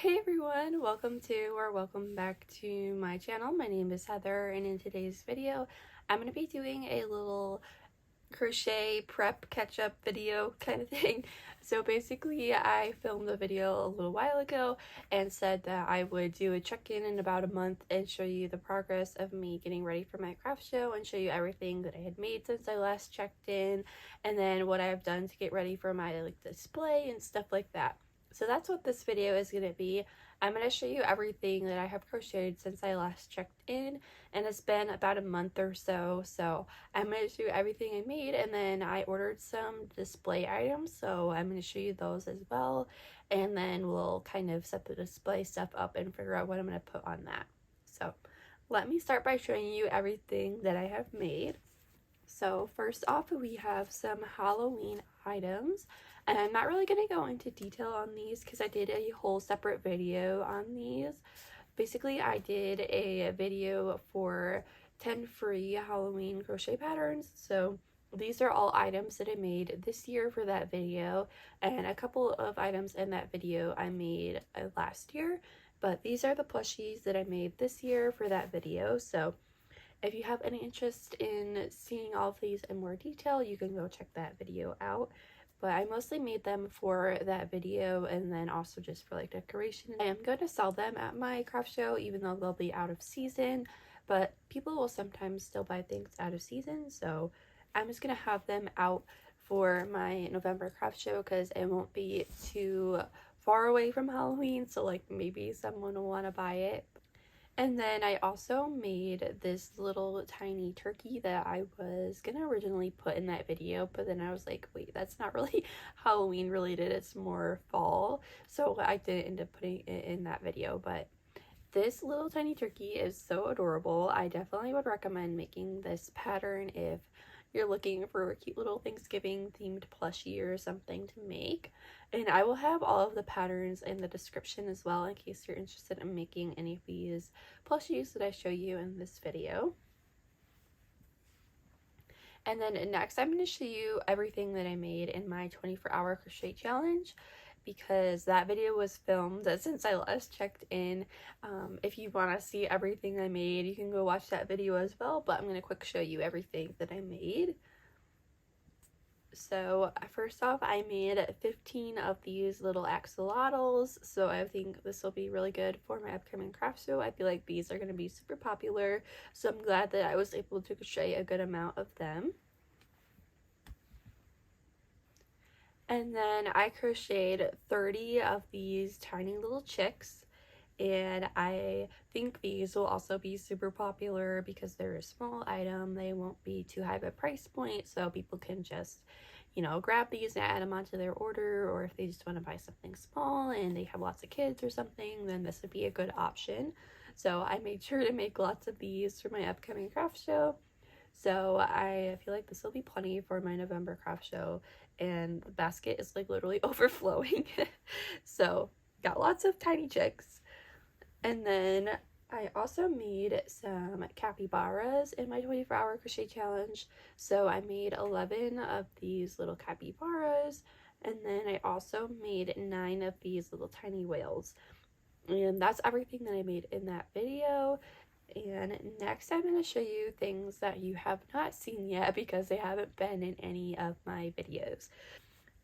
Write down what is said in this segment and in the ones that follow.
Hey everyone, welcome back to my channel. My name is Heather, and in today's video I'm going to be doing a little crochet prep catch-up video kind of thing. So basically I filmed a video a little while ago and said that I would do a check-in in about a month and show you the progress of me getting ready for my craft show and show you everything that I had made since I last checked in, and then what I've done to get ready for my display and stuff like that. So that's what this video is going to be. I'm going to show you everything that I have crocheted since I last checked in, and it's been about a month or so. So I'm going to show you everything I made, and then I ordered some display items, so I'm going to show you those as well, and then we'll kind of set the display stuff up and figure out what I'm going to put on that. So let me start by showing you everything that I have made. So first off, we have some Halloween items, and I'm not really going to go into detail on these because I did a whole separate video on these. Basically, I did a video for 10 free Halloween crochet patterns, so these are all items that I made this year for that video, and a couple of items in that video I made last year, but these are the plushies that I made this year for that video. So if you have any interest in seeing all of these in more detail, you can go check that video out. But I mostly made them for that video and then also just for decoration. I am going to sell them at my craft show even though they'll be out of season, but people will sometimes still buy things out of season, so I'm just going to have them out for my November craft show because it won't be too far away from Halloween, so maybe someone will want to buy it. And then I also made this little tiny turkey that I was gonna originally put in that video, but then I was like, wait, that's not really Halloween related, it's more fall. So I didn't end up putting it in that video, but this little tiny turkey is so adorable. I definitely would recommend making this pattern if you're looking for a cute little Thanksgiving themed plushie or something to make. And I will have all of the patterns in the description as well in case you're interested in making any of these plushies that I show you in this video. And then next I'm going to show you everything that I made in my 24-hour crochet challenge, because that video was filmed since I last checked in. If you want to see everything I made, you can go watch that video as well, but I'm going to quick show you everything that I made. So first off, I made 15 of these little axolotls, so I think this will be really good for my upcoming craft show. I feel like these are going to be super popular, so I'm glad that I was able to crochet a good amount of them. And then I crocheted 30 of these tiny little chicks, and I think these will also be super popular because they're a small item. They won't be too high of a price point, so people can just, grab these and add them onto their order, or if they just want to buy something small and they have lots of kids or something, then this would be a good option. So I made sure to make lots of these for my upcoming craft show. So I feel like this will be plenty for my November craft show, and the basket is literally overflowing. So got lots of tiny chicks. And then I also made some capybaras in my 24-hour crochet challenge. So I made 11 of these little capybaras, and then I also made 9 of these little tiny whales. And that's everything that I made in that video. And next I'm going to show you things that you have not seen yet because they haven't been in any of my videos.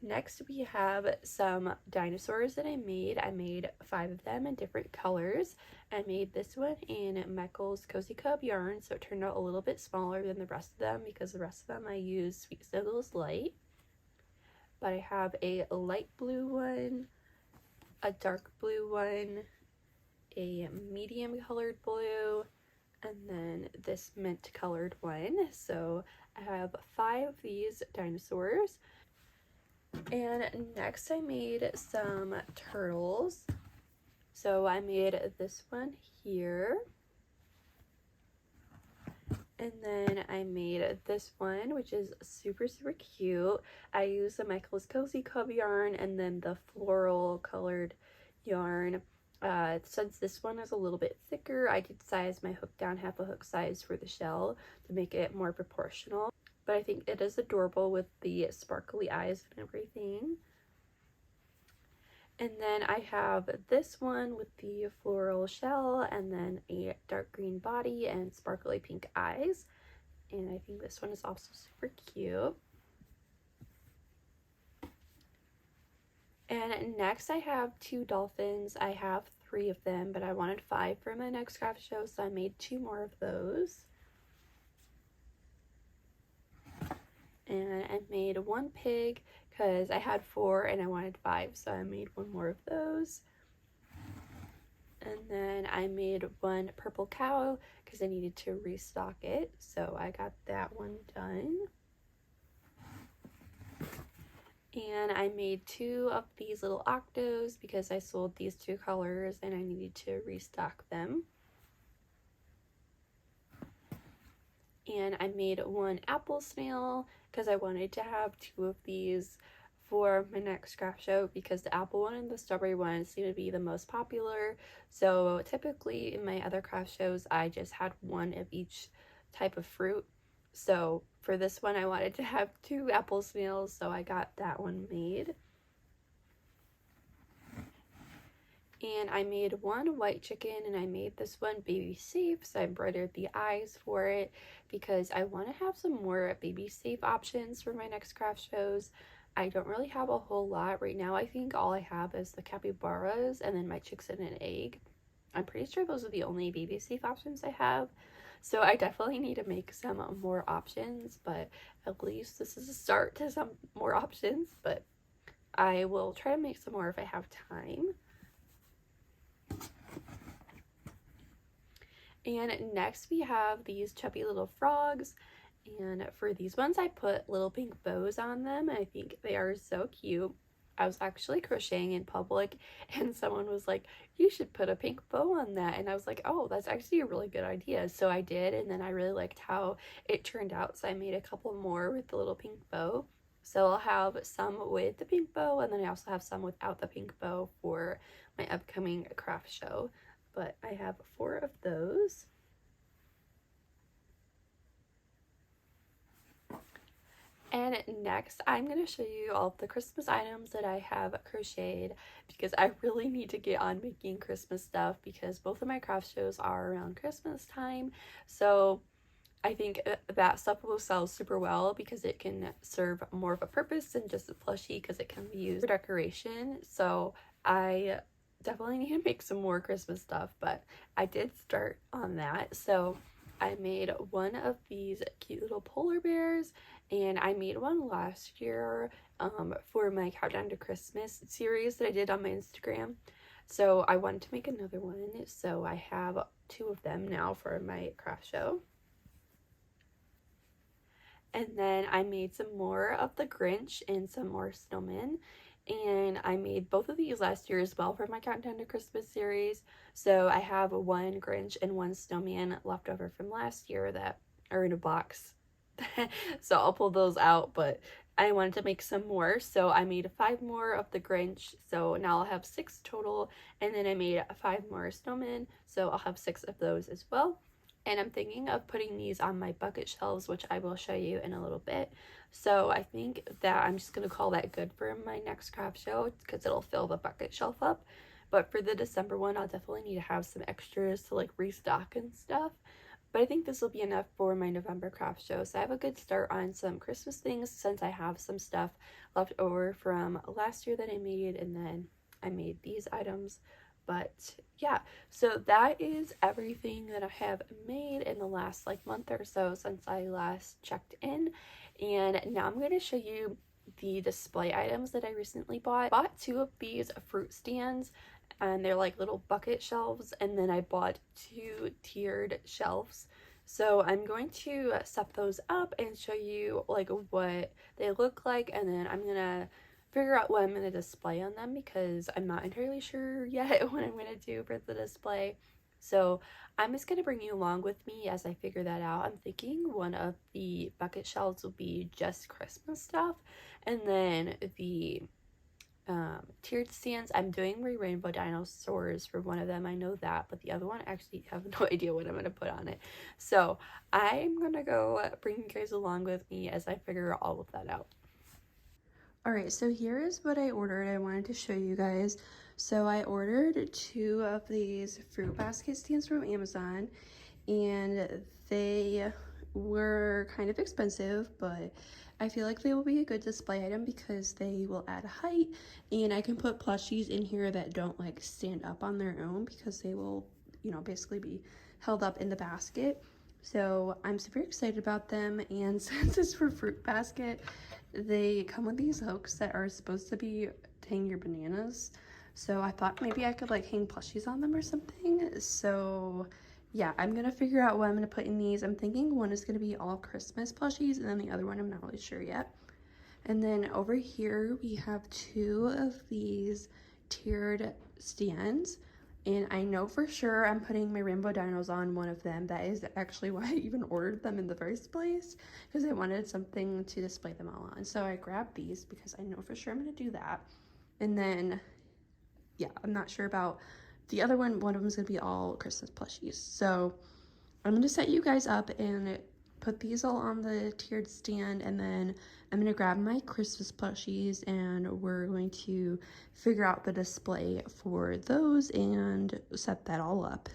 Next we have some dinosaurs that I made. I made 5 of them in different colors. I made this one in Meckel's Cozy Cub yarn, so it turned out a little bit smaller than the rest of them because the rest of them I used Sweet Snuggles Light. But I have a light blue one, a dark blue one, a medium colored blue, and then this mint colored one. So I have 5 of these dinosaurs. And next I made some turtles. So I made this one here, and then I made this one, which is super cute. I used the Michael's Cozy Cub yarn and then the floral colored yarn. Since this one is a little bit thicker, I did size my hook down half a hook size for the shell to make it more proportional. But I think it is adorable with the sparkly eyes and everything. And then I have this one with the floral shell and then a dark green body and sparkly pink eyes. And I think this one is also super cute. And next I have 2 dolphins. I have 3 of them, but I wanted 5 for my next craft show, so I made 2 more of those. And I made 1 pig because I had 4 and I wanted 5, so I made 1 more of those. And then I made 1 purple cow because I needed to restock it, so I got that one done. And I made 2 of these little octos because I sold these 2 colors and I needed to restock them. And I made 1 apple snail because I wanted to have 2 of these for my next craft show because the apple one and the strawberry one seem to be the most popular. So typically in my other craft shows I just had 1 of each type of fruit. So for this one I wanted to have 2 apple snails, so I got that one made. And I made 1 white chicken and I made this one baby safe, so I embroidered the eyes for it because I want to have some more baby safe options for my next craft shows. I don't really have a whole lot right now. I think all I have is the capybaras and then my chicks in an egg. I'm pretty sure those are the only baby safe options I have. So I definitely need to make some more options, but at least this is a start to some more options, but I will try to make some more if I have time. And next we have these chubby little frogs, and for these ones I put little pink bows on them. I think they are so cute. I was actually crocheting in public and someone was like, you should put a pink bow on that, and I was like, oh, that's actually a really good idea. So I did, and then I really liked how it turned out, so I made a couple more with the little pink bow. So I'll have some with the pink bow, and then I also have some without the pink bow for my upcoming craft show. But I have 4 of those. And next I'm going to show you all of the Christmas items that I have crocheted because I really need to get on making Christmas stuff because both of my craft shows are around Christmas time. So I think that stuff will sell super well because it can serve more of a purpose than just a plushie because it can be used for decoration. So I definitely need to make some more Christmas stuff, but I did start on that. So I made 1 of these cute little polar bears, and I made 1 last year for my Countdown to Christmas series that I did on my Instagram. So I wanted to make another one, so I have 2 of them now for my craft show. And then I made some more of the Grinch and some more snowmen. And I made both of these last year as well for my Countdown to Christmas series. So I have 1 Grinch and 1 snowman left over from last year that are in a box. So I'll pull those out, but I wanted to make some more. So I made 5 more of the Grinch. So now I'll have 6 total. And then I made 5 more snowmen. So I'll have 6 of those as well. And I'm thinking of putting these on my bucket shelves, which I will show you in a little bit. So I think that I'm just going to call that good for my next craft show because it'll fill the bucket shelf up. But for the December one, I'll definitely need to have some extras to like restock and stuff. But I think this will be enough for my November craft show. So I have a good start on some Christmas things since I have some stuff left over from last year that I made, and then I made these items. But yeah, so that is everything that I have made in the last like month or so since I last checked in. And now I'm going to show you the display items that I recently bought. I bought 2 of these fruit stands, and they're like little bucket shelves, and then I bought 2 tiered shelves. So I'm going to set those up and show you like what they look like, and then I'm gonna figure out what I'm going to display on them because I'm not entirely sure yet what I'm going to do for the display. So I'm just going to bring you along with me as I figure that out. I'm thinking 1 of the bucket shelves will be just Christmas stuff, and then the tiered stands, I'm doing rainbow dinosaurs for 1 of them. I know that, but the other one I actually have no idea what I'm going to put on it. So I'm going to go bring you guys along with me as I figure all of that out. Alright, so here is what I ordered. I wanted to show you guys. So I ordered 2 of these fruit basket stands from Amazon, and they were kind of expensive, but I feel like they will be a good display item because they will add height, and I can put plushies in here that don't like stand up on their own because they will, you know, basically be held up in the basket. So I'm super excited about them, and since it's for fruit basket, they come with these hooks that are supposed to be to hang your bananas. So I thought maybe I could like hang plushies on them or something. So yeah, I'm gonna figure out what I'm gonna put in these. I'm thinking one is gonna be all Christmas plushies, and then the other one I'm not really sure yet. And then over here we have 2 of these tiered stands, and I know for sure I'm putting my rainbow dinos on one of them. That is actually why I even ordered them in the first place, because I wanted something to display them all on. So I grabbed these because I know for sure I'm gonna do that. And then yeah, I'm not sure about the other one. One of them is gonna be all Christmas plushies. So I'm gonna set you guys up and put these all on the tiered stand, and then I'm gonna grab my Christmas plushies and we're going to figure out the display for those and set that all up.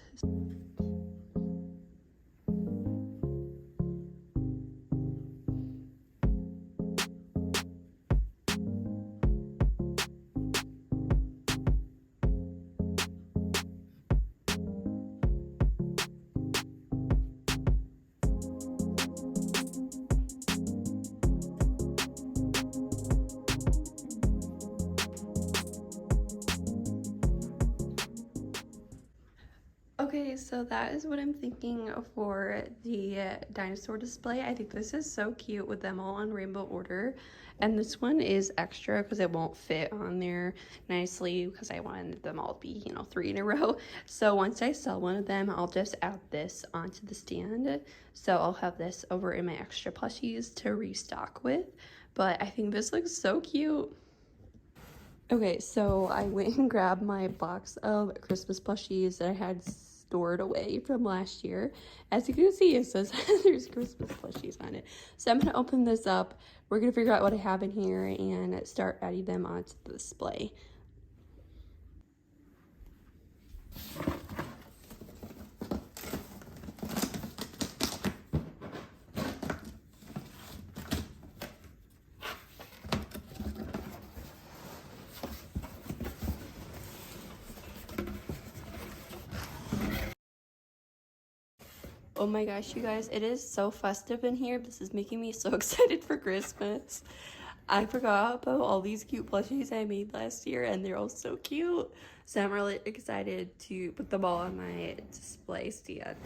Okay, so that is what I'm thinking for the dinosaur display. I think this is so cute with them all in rainbow order. And this one is extra because it won't fit on there nicely because I wanted them all to be, you know, 3 in a row. So once I sell one of them, I'll just add this onto the stand. So I'll have this over in my extra plushies to restock with. But I think this looks so cute. Okay, so I went and grabbed my box of Christmas plushies that I had stored away from last year. As you can see, it says there's Christmas plushies on it. So I'm gonna open this up. We're gonna figure out what I have in here and start adding them onto the display. Oh my gosh, you guys, it is so festive in here. This is making me so excited for Christmas. I forgot about all these cute plushies I made last year, and they're all so cute. So I'm really excited to put them all on my display stand.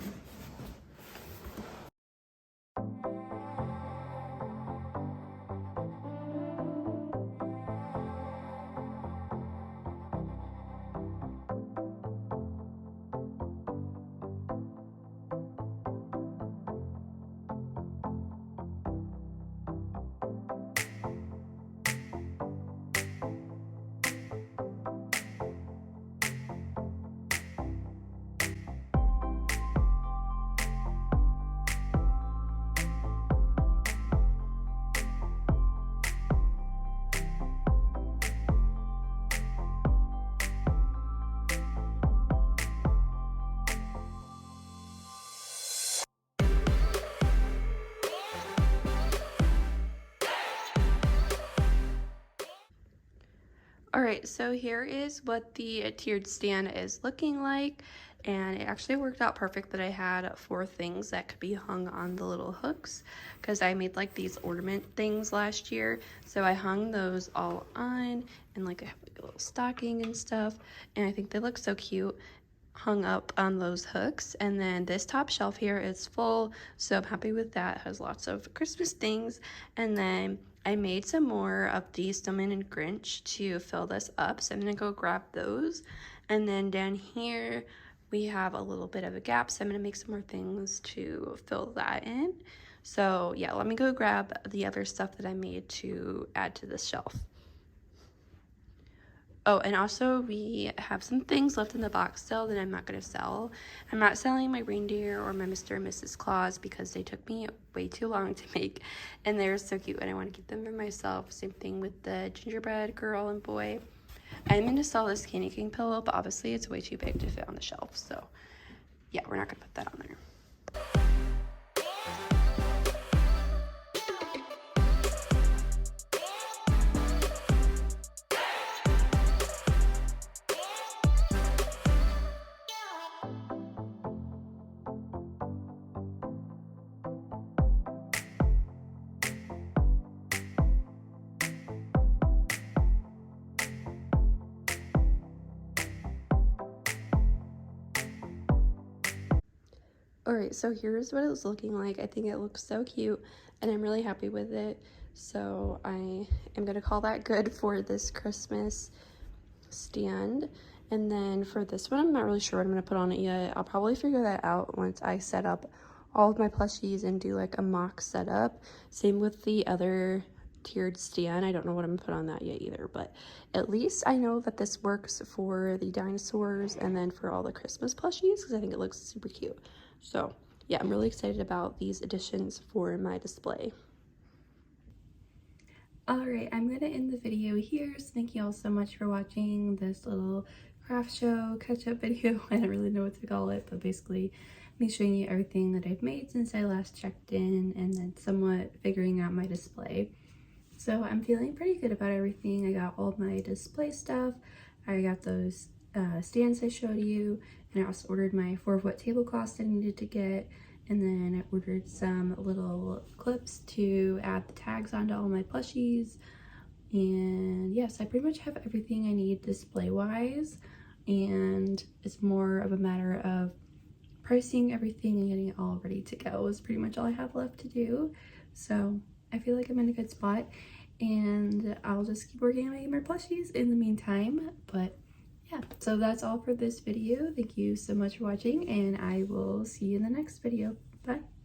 Alright, so here is what the tiered stand is looking like, and it actually worked out perfect that I had 4 things that could be hung on the little hooks, because I made like these ornament things last year, so I hung those all on, and like I have like a little stocking and stuff, and I think they look so cute hung up on those hooks. And then this top shelf here is full, so I'm happy with that. It has lots of Christmas things. And then I made some more of these Snowman and Grinch to fill this up, so I'm gonna go grab those. And then down here we have a little bit of a gap, so I'm gonna make some more things to fill that in. So yeah, let me go grab the other stuff that I made to add to this shelf. Oh, and also we have some things left in the box still that I'm not going to sell. I'm not selling my reindeer or my Mr. and Mrs. Claus because they took me way too long to make, and they're so cute and I want to keep them for myself. Same thing with the gingerbread girl and boy. I'm going to sell this candy cane pillow, but obviously it's way too big to fit on the shelf, so yeah, we're not going to put that on there. Alright, so here's what it's looking like. I think it looks so cute and I'm really happy with it. So I am going to call that good for this Christmas stand. And then for this one, I'm not really sure what I'm going to put on it yet. I'll probably figure that out once I set up all of my plushies and do like a mock setup. Same with the other tiered stand. I don't know what I'm going to put on that yet either, but at least I know that this works for the dinosaurs and then for all the Christmas plushies because I think it looks super cute. So yeah, I'm really excited about these additions for my display. Alright, I'm going to end the video here, so thank you all so much for watching this little craft show catch-up video. I don't really know what to call it, but basically me showing you everything that I've made since I last checked in and then somewhat figuring out my display. So I'm feeling pretty good about everything. I got all my display stuff. I got those stands I showed you, and I also ordered my 4-foot tablecloths I needed to get, and then I ordered some little clips to add the tags onto all my plushies. And yes, I pretty much have everything I need display wise, and it's more of a matter of pricing everything and getting it all ready to go is pretty much all I have left to do. So I feel like I'm in a good spot, and I'll just keep working on making more plushies in the meantime. But yeah, so that's all for this video. Thank you so much for watching, and I will see you in the next video. Bye.